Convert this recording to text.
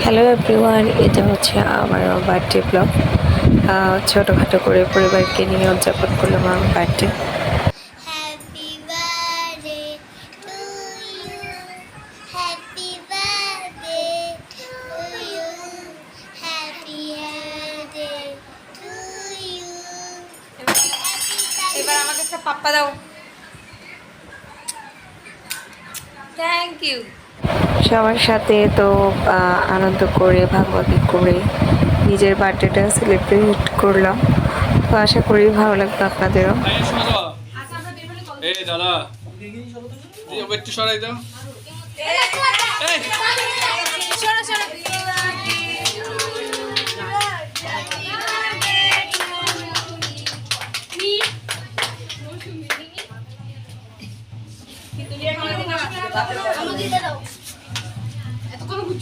Hello everyone, এটা হচ্ছে আমার বার্থডে ব্লগ। ছোটোখাটো করে পরিবারকে নিয়ে উদযাপন করলাম আমার birthday. Happy birthday to you. Happy birthday to you. Happy birthday to you. এবার আমাকে একটা পাপ্পা দাও। Thank you. সবার সাথে তো আনন্দ করে ভাগাভাগি করে নিজের বার্থডেটা সেলিব্রেট করলাম। তো আশা করি ভালো লাগবে আপনাদেরও। এই দাদা একটু সরাই দাও।